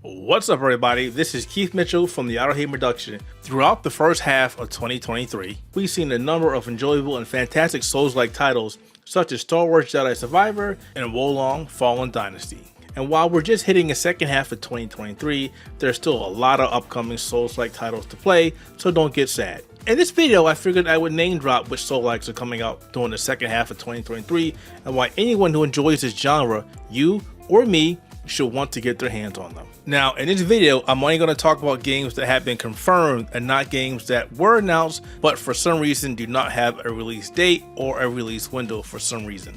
What's up, everybody? This is Keith Mitchell from the Outer Haven Production. Throughout the first half of 2023, we've seen a number of enjoyable and fantastic Souls-like titles, such as Star Wars Jedi Survivor and Wolong Fallen Dynasty. And while we're just hitting the second half of 2023, there's still a lot of upcoming Souls-like titles to play, so don't get sad. In this video, I figured I would name drop which Souls-likes are coming out during the second half of 2023, and why anyone who enjoys this genre, you or me, should want to get their hands on them. Now, in this video, I'm only going to talk about games that have been confirmed and not games that were announced, but for some reason do not have a release date or a release window for some reason.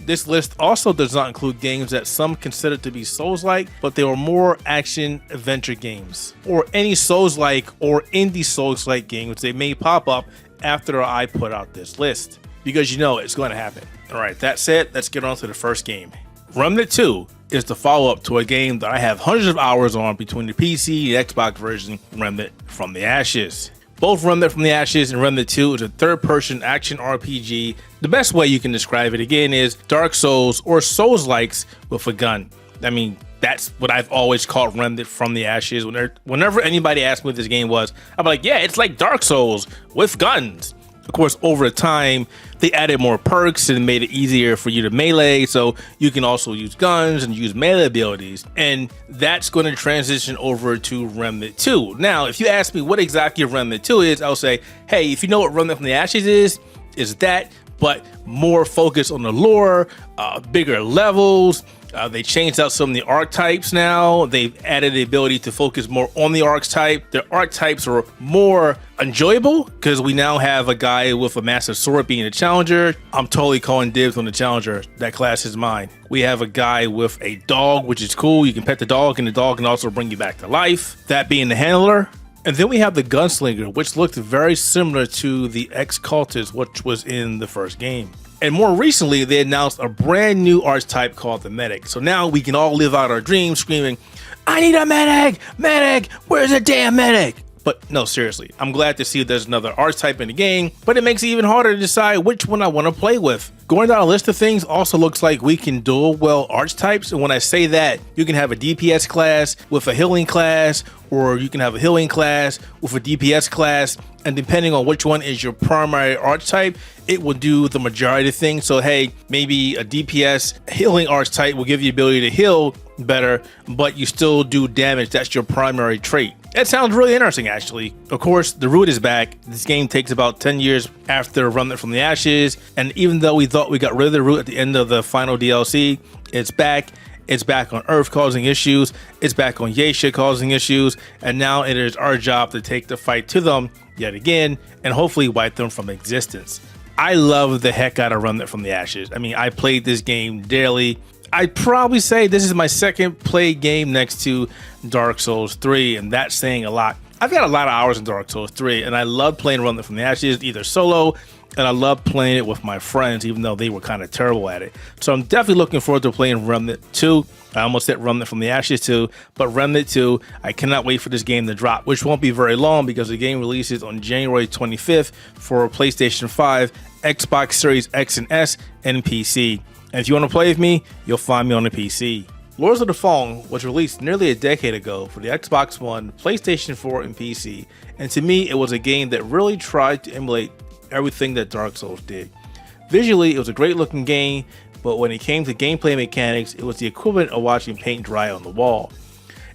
This list also does not include games that some consider to be Souls-like, but they were more action-adventure games, or any Souls-like or indie Souls-like games that may pop up after I put out this list, because you know it's going to happen. Alright, that said, let's get on to the first game. Remnant II is the follow-up to a game that I have hundreds of hours on between the PC and Xbox version, Remnant from the Ashes. Both Remnant from the Ashes and Remnant 2 is a third-person action RPG. The best way you can describe it again is Dark Souls or Souls-likes with a gun. I mean, that's what I've always called Remnant from the Ashes. Whenever anybody asks me what this game was, I'm like, yeah, it's like Dark Souls with guns. Of course, over time, they added more perks and made it easier for you to melee, so you can also use guns and use melee abilities. And that's going to transition over to Remnant 2. Now, if you ask me what exactly Remnant 2 is, I'll say, hey, if you know what Remnant from the Ashes is that, but more focus on the lore, bigger levels. They changed out some of the archetypes now. They've added the ability to focus more on the archetype. The archetypes are more enjoyable because we now have a guy with a massive sword being a challenger. I'm totally calling dibs on the challenger. That class is mine. We have a guy with a dog, which is cool. You can pet the dog, and the dog can also bring you back to life. That being the handler. And then we have the gunslinger, which looked very similar to the ex-cultist, which was in the first game. And more recently, they announced a brand new archetype called the medic. So now we can all live out our dreams screaming, I need a medic! Medic! Where's the damn medic? But no, seriously, I'm glad to see there's another archetype in the game, but it makes it even harder to decide which one I want to play with. Going down a list of things also looks like we can dual wield archetypes, and when I say that, you can have a DPS class with a healing class, or you can have a healing class with a DPS class, and depending on which one is your primary archetype, it will do the majority of things. So hey, maybe a DPS healing archetype will give you the ability to heal better, but you still do damage. That's your primary trait. That sounds really interesting, actually. Of course, the root is back. This game takes about 10 years after Remnant from the Ashes, and even though we thought we got rid of the root at the end of the final DLC, it's back. It's back on Earth causing issues. It's back on Yesha causing issues, and now it is our job to take the fight to them yet again and hopefully wipe them from existence. I love the heck out of Remnant from the Ashes. I mean, I played this game daily. I'd probably say this is my second played game next to Dark Souls 3, and that's saying a lot. I've got a lot of hours in Dark Souls 3, and I love playing Remnant from the Ashes, either solo, and I love playing it with my friends, even though they were kind of terrible at it. So I'm definitely looking forward to playing Remnant 2. I almost said Remnant from the Ashes 2, but Remnant 2, I cannot wait for this game to drop, which won't be very long because the game releases on January 25th for PlayStation 5, Xbox Series X and S, and PC. And if you want to play with me, you'll find me on the PC. Lords of the Fallen was released nearly a decade ago for the Xbox One, PlayStation 4, and PC, and to me, it was a game that really tried to emulate everything that Dark Souls did. Visually, it was a great looking game, but when it came to gameplay mechanics, it was the equivalent of watching paint dry on the wall.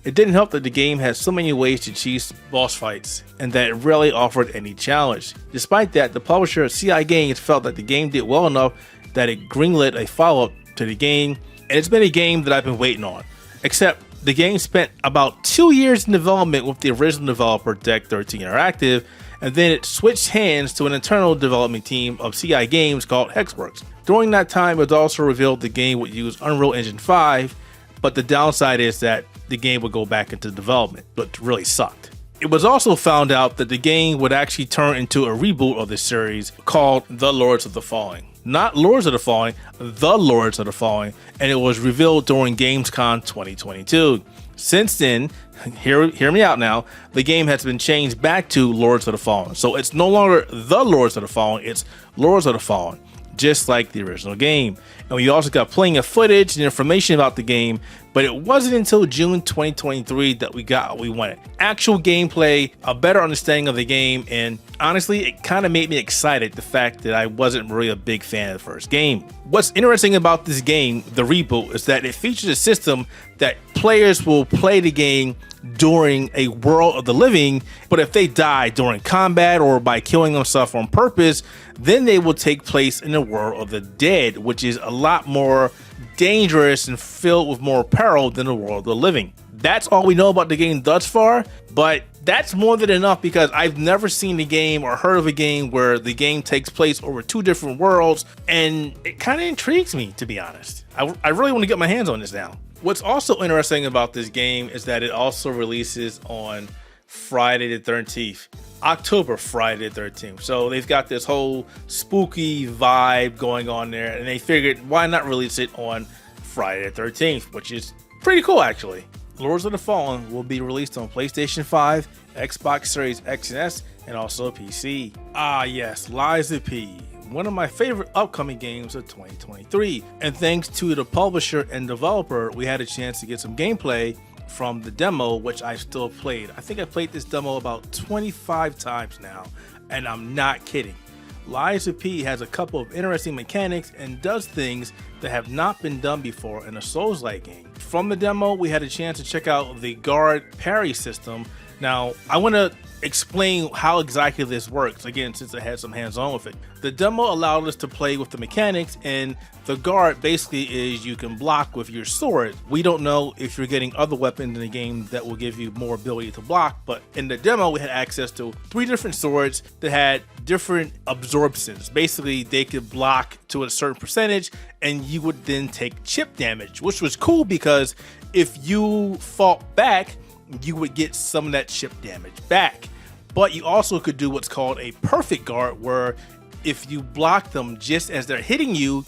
It didn't help that the game had so many ways to cheat boss fights, and that it rarely offered any challenge. Despite that, the publisher CI Games felt that the game did well enough that it greenlit a follow-up to the game, and it's been a game that I've been waiting on. Except the game spent about 2 years in development with the original developer Deck 13 Interactive, and then it switched hands to an internal development team of CI Games called Hexworks. During that time, it was also revealed the game would use Unreal Engine 5, but the downside is that the game would go back into development, but really sucked. It was also found out that the game would actually turn into a reboot of the series called The Lords of the Fallen. Not Lords of the Fallen, The Lords of the Fallen, and it was revealed during Gamescom 2022. Since then, hear me out now, the game has been changed back to Lords of the Fallen. So it's no longer The Lords of the Fallen, it's Lords of the Fallen, just like the original game. And we also got plenty of footage and information about the game, but it wasn't until June 2023 that we got what we wanted. Actual gameplay, a better understanding of the game, and honestly, it kind of made me excited, the fact that I wasn't really a big fan of the first game. What's interesting about this game, the reboot, is that it features a system that players will play the game during a world of the living, but if they die during combat or by killing themselves on purpose, then they will take place in the world of the dead, which is a lot more dangerous and filled with more peril than the world of the living. That's all we know about the game thus far, but that's more than enough, because I've never seen a game or heard of a game where the game takes place over 2 different worlds, and it kind of intrigues me, to be honest. I really want to get my hands on this now. What's also interesting about this game is that it also releases on Friday the 13th, October Friday the 13th. So they've got this whole spooky vibe going on there, and they figured why not release it on Friday the 13th, which is pretty cool actually. Lords of the Fallen will be released on PlayStation 5, Xbox Series X and S, and also PC. Ah yes, Lies of P, one of my favorite upcoming games of 2023. And thanks to the publisher and developer, we had a chance to get some gameplay from the demo, which I still played. I think I played this demo about 25 times now, and I'm not kidding. Lies of P has a couple of interesting mechanics and does things that have not been done before in a Souls-like game. From the demo, we had a chance to check out the guard parry system. Now, I want to explain how exactly this works, again, since I had some hands-on with it. The demo allowed us to play with the mechanics, and the guard basically is you can block with your sword. We don't know if you're getting other weapons in the game that will give you more ability to block, but in the demo we had access to 3 different swords that had different absorptions. Basically, they could block to a certain percentage, and you would then take chip damage, which was cool because if you fought back, you would get some of that chip damage back. But you also could do what's called a perfect guard, where if you block them just as they're hitting you,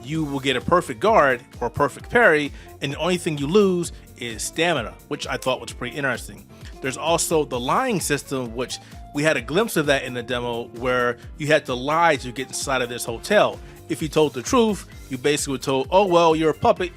you will get a perfect guard or perfect parry, and the only thing you lose is stamina, which I thought was pretty interesting. There's also the lying system, which we had a glimpse of that in the demo, where you had to lie to get inside of this hotel. If you told the truth, you basically were told, oh well, you're a puppet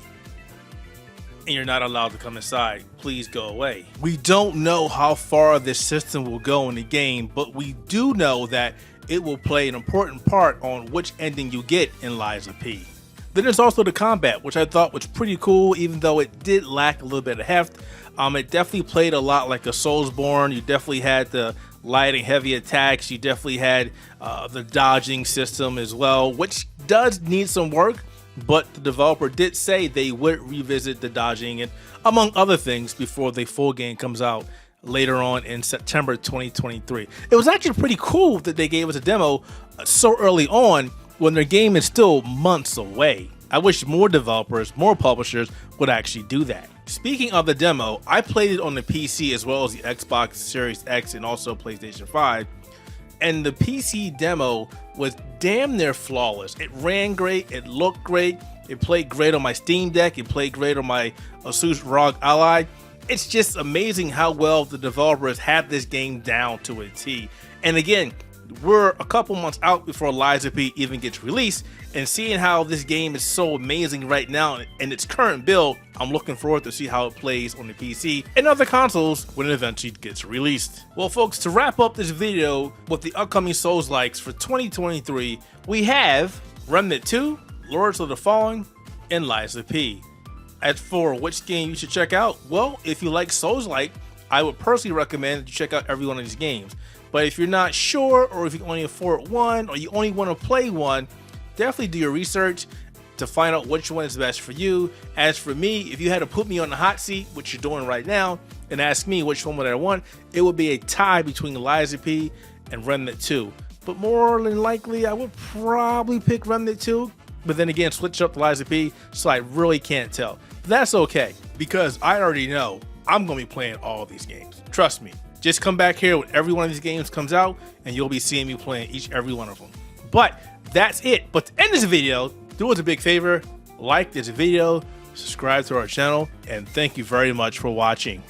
and you're not allowed to come inside. Please go away. We don't know how far this system will go in the game, but we do know that it will play an important part on which ending you get in Lies of P. Then there's also the combat, which I thought was pretty cool, even though it did lack a little bit of heft. It definitely played a lot like a Soulsborne. You definitely had the light and heavy attacks. You definitely had the dodging system as well, which does need some work. But the developer did say they would revisit the dodging and among other things before the full game comes out later on in September 2023. It was actually pretty cool that they gave us a demo so early on when their game is still months away. I wish more developers, more publishers would actually do that. Speaking of the demo, I played it on the PC as well as the Xbox Series X and also PlayStation 5. And the PC demo was damn near flawless. It ran great, it looked great, it played great on my Steam Deck, it played great on my Asus ROG Ally. It's just amazing how well the developers have this game down to a T. And again, we're a couple months out before Lies of P even gets released, and seeing how this game is so amazing right now in its current build, I'm looking forward to see how it plays on the PC and other consoles when it eventually gets released. Well folks, to wrap up this video with the upcoming Souls-likes for 2023, we have Remnant II, Lords of the Fallen, and Lies of P. As for which game you should check out, well, if you like Souls-like, I would personally recommend that you check out every one of these games. But if you're not sure, or if you can only afford one, or you only want to play one, definitely do your research to find out which one is best for you. As for me, if you had to put me on the hot seat, which you're doing right now, and ask me which one would I want, it would be a tie between Lies of P and Remnant 2. But more than likely, I would probably pick Remnant 2. But then again, switch up to Lies of P, so I really can't tell. But that's okay, because I already know I'm going to be playing all these games. Trust me. Just come back here when every one of these games comes out, and you'll be seeing me playing every one of them. But that's it. But to end this video, do us a big favor, like this video, subscribe to our channel, and thank you very much for watching.